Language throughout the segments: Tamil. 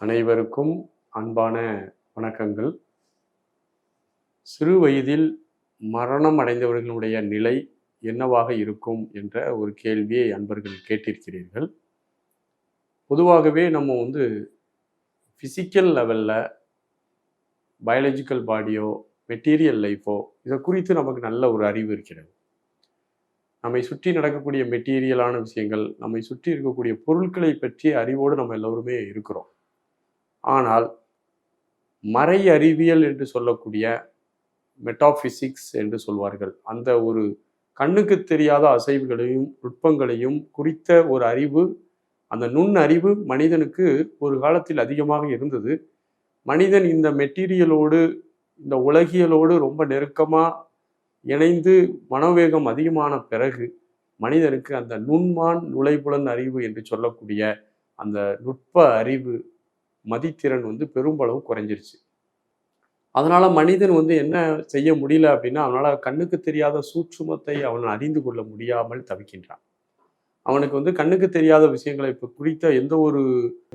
அனைவருக்கும் அன்பான வணக்கங்கள். சிறு வயதில் மரணம் அடைந்தவர்களுடைய நிலை என்னவாக இருக்கும் என்ற ஒரு கேள்வியை அன்பர்கள் கேட்டிருக்கிறீர்கள். பொதுவாகவே நம்ம ஃபிசிக்கல் லெவலில் பயாலஜிக்கல் பாடியோ மெட்டீரியல் லைஃபோ இதை குறித்து நமக்கு நல்ல ஒரு அறிவு இருக்கிறது. நம்மை சுற்றி நடக்கக்கூடிய மெட்டீரியலான விஷயங்கள், நம்மை சுற்றி இருக்கக்கூடிய பொருட்களை பற்றிய அறிவோடு நம்ம எல்லோருமே இருக்கிறோம். ஆனால் மறை அறிவியல் என்று சொல்லக்கூடிய மெட்டாபிசிக்ஸ் என்று சொல்வார்கள், அந்த ஒரு கண்ணுக்கு தெரியாத அசைவுகளையும் நுட்பங்களையும் குறித்த ஒரு அறிவு, அந்த நுண் அறிவு மனிதனுக்கு ஒரு காலத்தில் அதிகமாக இருந்தது. மனிதன் இந்த மெட்டீரியலோடு, இந்த உலகியலோடு ரொம்ப நெருக்கமாக இணைந்து மனோவேகம் அதிகமான பிறகு மனிதனுக்கு அந்த நுண்மான் நுழைபுலன் அறிவு என்று சொல்லக்கூடிய அந்த நுட்ப அறிவு மதித்திறன் பெரும்பளவு குறைஞ்சிருச்சு. அதனால மனிதன் என்ன செய்ய முடியல அப்படின்னா, அவனால கண்ணுக்கு தெரியாத சூட்சுமத்தை அவன் அறிந்து கொள்ள முடியாமல் தவிக்கின்றான். அவனுக்கு கண்ணுக்கு தெரியாத விஷயங்களை குறித்த எந்த ஒரு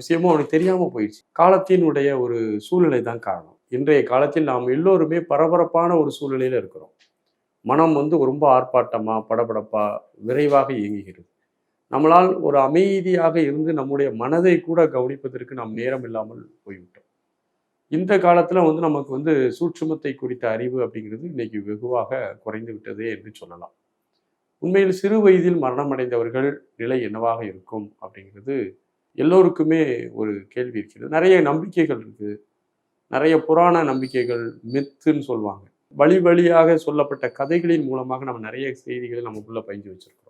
விஷயமும் அவனுக்கு தெரியாம போயிடுச்சு. காலத்தினுடைய ஒரு சூழ்நிலை தான் காரணம். இன்றைய காலத்தில் நாம் எல்லோருமே பரபரப்பான ஒரு சூழ்நிலையில இருக்கிறோம். மனம் ரொம்ப ஆர்ப்பாட்டமா, படபடப்பா, விரைவாக இயங்குகிறது. நம்மளால் ஒரு அமைதியாக இருந்து நம்முடைய மனதை கூட கவனிப்பதற்கு நாம் நேரம் இல்லாமல் போய்விட்டோம். இந்த காலத்துல நமக்கு சூட்சுமத்தை குறித்த அறிவு அப்படிங்கிறது இன்னைக்கு வெகுவாக குறைந்து விட்டதே என்று சொல்லலாம். உண்மையில் சிறு வயதில் மரணமடைந்தவர்கள் நிலை என்னவாக இருக்கும் அப்படிங்கிறது எல்லோருக்குமே ஒரு கேள்வி இருக்கிறது. நிறைய நம்பிக்கைகள் இருக்கு, நிறைய புராண நம்பிக்கைகள், மித்துன்னு சொல்லுவாங்க. வழி வழியாக சொல்லப்பட்ட கதைகளின் மூலமாக நம்ம நிறைய செய்திகளை நமக்குள்ள பயின்று வச்சிருக்கிறோம்.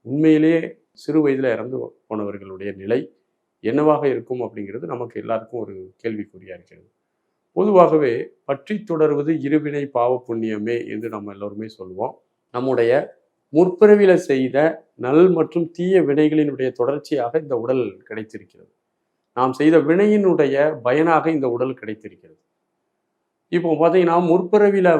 உண்மையிலேயே சிறு வயதுல இறந்து போனவர்களுடைய நிலை என்னவாக இருக்கும் அப்படிங்கிறது நமக்கு எல்லாருக்கும் ஒரு கேள்விக்குறியா இருக்கிறது. பொதுவாகவே பற்றி தொடர்வது இருவினை பாவ புண்ணியமே என்று நம்ம எல்லோருமே சொல்லுவோம். நம்முடைய முற்பிறவில செய்த நல் மற்றும் தீய வினைகளினுடைய தொடர்ச்சியாக இந்த உடல் கிடைத்திருக்கிறது. நாம் செய்த வினையினுடைய பயனாக இந்த உடல் கிடைத்திருக்கிறது. இப்போ பார்த்தீங்கன்னா, முற்பிறவில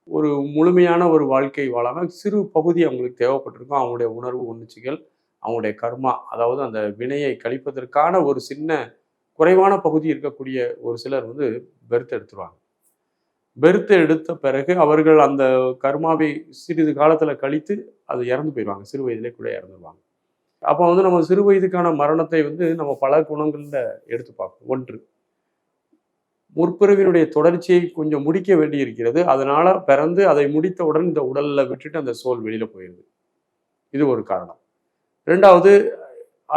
ஒரு முழுமையான ஒரு வாழ்க்கை வாழாம சிறு பகுதி அவங்களுக்கு தேவைப்பட்டிருக்கும். அவங்களுடைய உணர்வு உணர்ச்சிகள், அவங்களுடைய கர்மா, அதாவது அந்த வினையை கழிப்பதற்கான ஒரு சின்ன குறைவான பகுதி இருக்கக்கூடிய ஒரு சிலர் பெர்த் எடுத்துருவாங்க. பெர்த் எடுத்த பிறகு அவர்கள் அந்த கர்மாவை சிறிது காலத்துல கழித்து அது இறந்து போயிடுவாங்க. சிறு வயதிலே கூட இறந்துருவாங்க. அப்போ நம்ம சிறு வயதுக்கான மரணத்தை நம்ம பல குணங்கள்ல எடுத்து பார்க்கணும். ஒன்று, முற்பிறவினுடைய தொடர்ச்சியை கொஞ்சம் முடிக்க வேண்டி இருக்கிறது. அதனால பிறந்து அதை முடித்தவுடன் இந்த உடல்ல விட்டுட்டு அந்த சோல் வெளியில போயிடுது. இது ஒரு காரணம். ரெண்டாவது,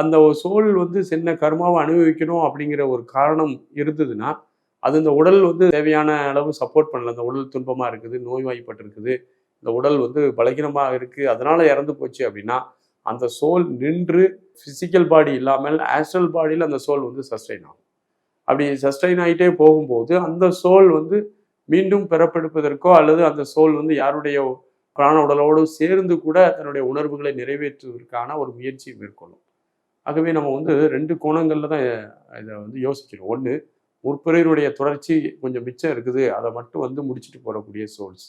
அந்த சோல் சின்ன கர்மாவை அனுபவிக்கணும் அப்படிங்கிற ஒரு காரணம் இருந்ததுன்னா, அது இந்த உடல் தேவையான அளவு சப்போர்ட் பண்ணல. அந்த உடல் துன்பமா இருக்குது, நோய்வாய்ப்பட்டிருக்குது, இந்த உடல் பலகீனமா இருக்கு, அதனால இறந்து போச்சு அப்படின்னா, அந்த சோல் நின்று பிசிக்கல் பாடி இல்லாமல் ஆஸ்ட்ரல் பாடியில் அந்த சோல் சஸ்டைன் ஆகும். அப்படி சஸ்டைன் ஆகிட்டே போகும்போது அந்த சோல் மீண்டும் பிறப்பெடுப்பதற்கோ அல்லது அந்த சோல் யாருடைய பிராண உடலோடு சேர்ந்து கூட தன்னுடைய உணர்வுகளை நிறைவேற்றுவதற்கான ஒரு முயற்சியை மேற்கொள்ளும். ஆகவே நம்ம ரெண்டு கோணங்கள்ல தான் இதை யோசிக்கிறோம். ஒன்று, முற்பிறவினுடைய தொடர்ச்சி கொஞ்சம் மிச்சம் இருக்குது, அதை மட்டும் முடிச்சுட்டு போகக்கூடிய சோல்ஸ்.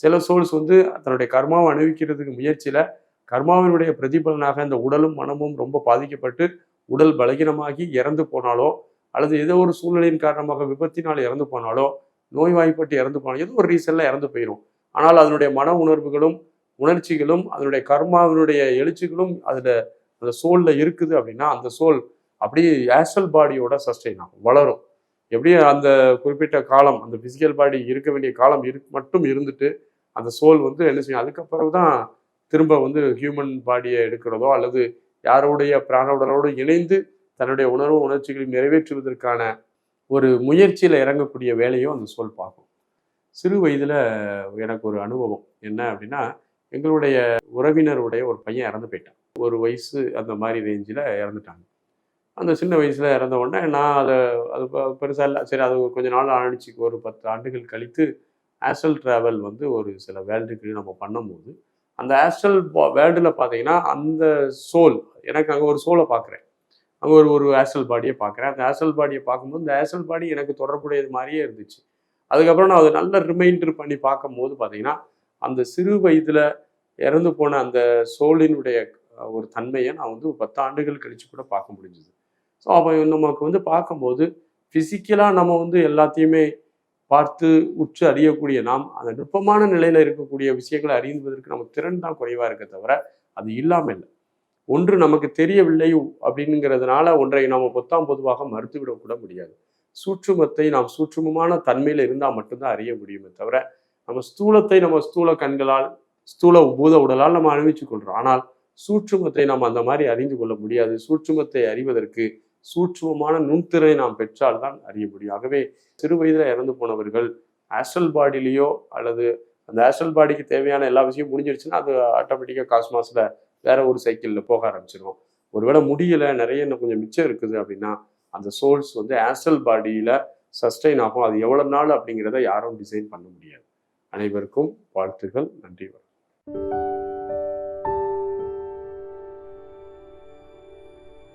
சில சோல்ஸ் தன்னுடைய கர்மாவை அனுபவிக்கிறதுக்கு முயற்சியில கர்மாவினுடைய பிரதிபலனாக இந்த உடலும் மனமும் ரொம்ப பாதிக்கப்பட்டு உடல் பலகீனமாகி இறந்து போனாலோ, அல்லது ஏதோ ஒரு சூழ்நிலையின் காரணமாக விபத்தினால் இறந்து போனாலோ, நோய்வாய்ப்பட்டு இறந்து போனாலும் ஏதோ ஒரு ரீசன்ல இறந்து போயிடும். ஆனால் அதனுடைய மன உணர்வுகளும் உணர்ச்சிகளும் அதனுடைய கர்மாவினுடைய எழுச்சிகளும் அதுல அந்த சோல்ல இருக்குது அப்படின்னா, அந்த சோல் அப்படியே ஆஸ்ட்ரல் பாடியோட சஸ்டெயின் ஆகும், வளரும். எப்படியும் அந்த குறிப்பிட்ட காலம், அந்த பிசிக்கல் பாடி இருக்க வேண்டிய காலம் மட்டும் இருந்துட்டு அந்த சோல் என்ன செய்யும், அதுக்கப்புறம் தான் திரும்ப ஹியூமன் பாடியை எடுக்கிறதோ அல்லது யாருடைய பிராண உடலோடு இணைந்து தன்னுடைய உணர்வு உணர்ச்சிகளை நிறைவேற்றுவதற்கான ஒரு முயற்சியில இறங்கக்கூடிய வேலையும் அந்த சோல் பார்க்கும். சிறு வயதுல எனக்கு ஒரு அனுபவம் என்ன அப்படின்னா, எங்களுடைய உறவினருடைய ஒரு பையன் இறந்து போயிட்டான். ஒரு வயசு அந்த மாதிரி ரேஞ்சில் இறந்துட்டாங்க. அந்த சின்ன வயசுல இறந்த உடனே நான் அது பெருசாக இல்லை, சரி அது கொஞ்ச நாள் ஆணிச்சு, ஒரு 10 ஆண்டுகள் கழித்து ஆஸ்ட்ரல் டிராவல் ஒரு சில வேர்ல்டுக்கு நம்ம பண்ணும்போது, அந்த ஆஸ்ட்ரல் வேர்ல்டில் பார்த்தீங்கன்னா அந்த சோல், எனக்கு அங்கே ஒரு சோலை பார்க்குறேன், அங்கே ஒரு ஆஸ்ட்ரல் பாடியை பார்க்குறேன். அந்த ஆஸ்ட்ரல் பாடியை பார்க்கும்போது இந்த ஆஸ்ட்ரல் பாடி எனக்கு தொடர்புடையது மாதிரியே இருந்துச்சு. அதுக்கப்புறம் நான் அதை நல்ல ரிமைண்டர் பண்ணி பார்க்கும்போது பார்த்தீங்கன்னா, அந்த சிறு வயதில் இறந்து போன அந்த சோலினுடைய ஒரு தன்மையை நான் 10 ஆண்டுகள் கழிச்சு கூட பார்க்க முடிஞ்சுது. ஸோ அப்போ நமக்கு வந்து பார்க்கும்போது ஃபிசிக்கலாக நம்ம வந்து எல்லாத்தையுமே பார்த்து உற்று அறியக்கூடிய நாம் அந்த நுட்பமான நிலையில் இருக்கக்கூடிய விஷயங்களை அறிந்துவதற்கு நமக்கு திறன் தான் குறைவாக இருக்க தவிர அது இல்லாமல் இல்லை. ஒன்று நமக்கு தெரியவில்லை அப்படிங்கிறதுனால ஒன்றை நாம் பொத்தாம் பொதுவாக மறுத்துவிடக்கூட முடியாது. சூட்சுமத்தை நாம் சூட்சுமமான தன்மையில் இருந்தால் மட்டும்தான் அறிய முடியுமே தவிர நம்ம ஸ்தூலத்தை நம்ம ஸ்தூல கண்களால் ஸ்தூல பூத உடலால் நம்ம அனுபவிச்சுக் கொள்கிறோம். ஆனால் சூட்சுமத்தை நாம் அந்த மாதிரி அறிந்து கொள்ள முடியாது. சூட்சுமத்தை அறிவதற்கு சூட்சுமமான நுண்திறனை நாம் பெற்றால்தான் அறிய முடியும். ஆகவே சிறு வயதில் இறந்து போனவர்கள் ஆஸ்ட்ரல் பாடியிலேயோ அல்லது அந்த ஆஸ்ட்ரல் பாடிக்கு தேவையான எல்லா விஷயம் முடிஞ்சிருச்சுன்னா அது ஆட்டோமேட்டிக்காக காஸ்மாஸில் வேற ஒரு சைக்கிளில் போக ஆரம்பிச்சிடும். ஒருவேளை முடியலை, நிறைய இன்னும் கொஞ்சம் மிச்சம் இருக்குது அப்படின்னா அந்த சோல்ஸ் வந்து ஆஸ்ட்ரல் பாடியில் சஸ்டெயின் ஆகும். அது எவ்வளோ நாள் அப்படிங்கிறத யாரும் டிசைன் பண்ண முடியாது. அனைவருக்கும் வாழ்த்துகள். நன்றி.